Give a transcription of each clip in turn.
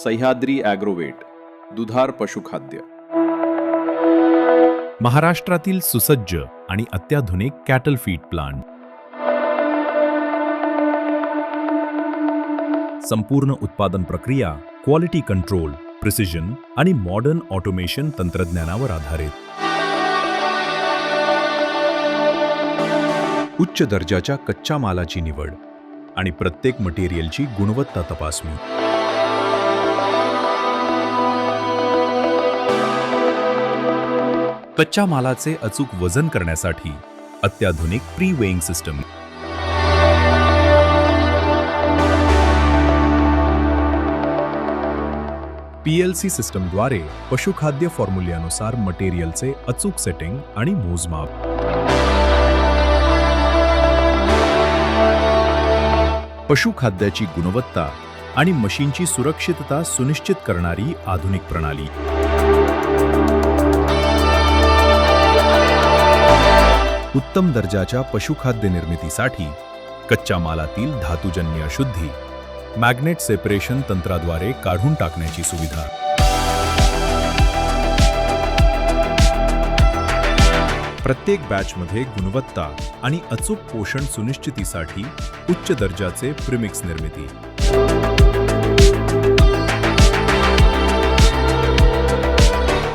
Sahyadri Agrovet, दुधार पशुखाद्य. महाराष्ट्रातील सुसज्ज आणि अत्याधुनिक कॅटल फीड प्लांट. संपूर्ण उत्पादन प्रक्रिया, क्वालिटी कंट्रोल, प्रिसिजन आणि मॉडर्न ऑटोमेशन तंत्रज्ञानावर आधारित. उच्च दर्जाच्या कच्च्या मालाची निवड आणि प्रत्येक मटेरियलची गुणवत्ता तपासणी. कच्च्या मालाचे अचूक वजन करण्यासाठी अत्याधुनिक प्री वेइंग सिस्टम. PLC सिस्टमद्वारे पशुखाद्य फॉर्म्युल्यानुसार मटेरियलचे अचूक सेटिंग आणि मोजमाप. पशुखाद्याची गुणवत्ता आणि मशीनची सुरक्षितता सुनिश्चित करणारी आधुनिक प्रणाली. उत्तम दर्जाच्या पशुखाद्य निर्मितीसाठी कच्च्या मालातील धातुजन्य अशुद्धी मॅग्नेट सेपरेशन तंत्राद्वारे काढून टाकण्याची सुविधा. प्रत्येक बॅचमध्ये गुणवत्ता आणि अचूक पोषण सुनिश्चितीसाठी उच्च दर्जाचे प्रीमिक्स निर्मिती.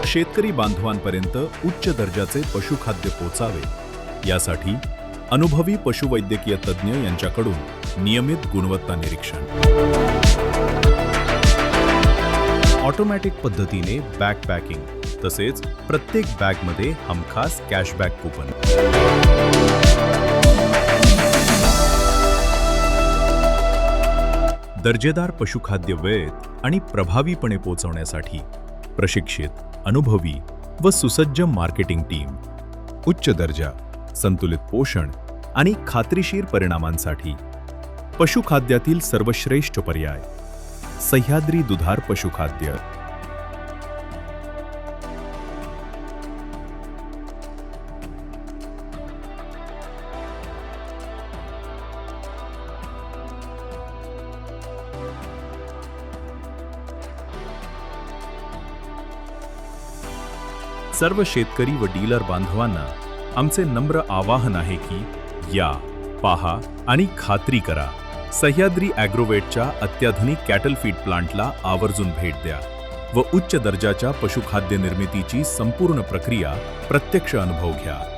शेतकरी बांधवांपर्यंत उच्च दर्जाचे पशुखाद्य पोचावे यासाठी अनुभवी पशुवैद्यकीय तज्ज्ञ यांच्याकडून नियमित गुणवत्ता निरीक्षण. ऑटोमॅटिक पद्धतीने बॅग पॅकिंग तसेच प्रत्येक बॅगमध्ये हमखास कॅशबॅक कूपन. दर्जेदार पशुखाद्य वेळेत आणि प्रभावीपणे पोहोचवण्यासाठी प्रशिक्षित, अनुभवी व सुसज्ज मार्केटिंग टीम. उच्च दर्जा, संतुलित पोषण आणि खात्रीशीर परिणामांसाठी पशुखाद्यातील सर्वश्रेष्ठ पर्याय सह्याद्री दुधार पशुखाद्य. सर्व शेतकरी व डीलर बांधवांना आमचे नम्र आवाहन आहे की या, पहा आणि खात्री करा. सह्याद्री ॲग्रोवेटच्या अत्याधुनिक कॅटल फीड प्लांटला आवर्जून भेट द्या व उच्च दर्जाच्या पशुखाद्य निर्मितीची संपूर्ण प्रक्रिया प्रत्यक्ष अनुभव घ्या.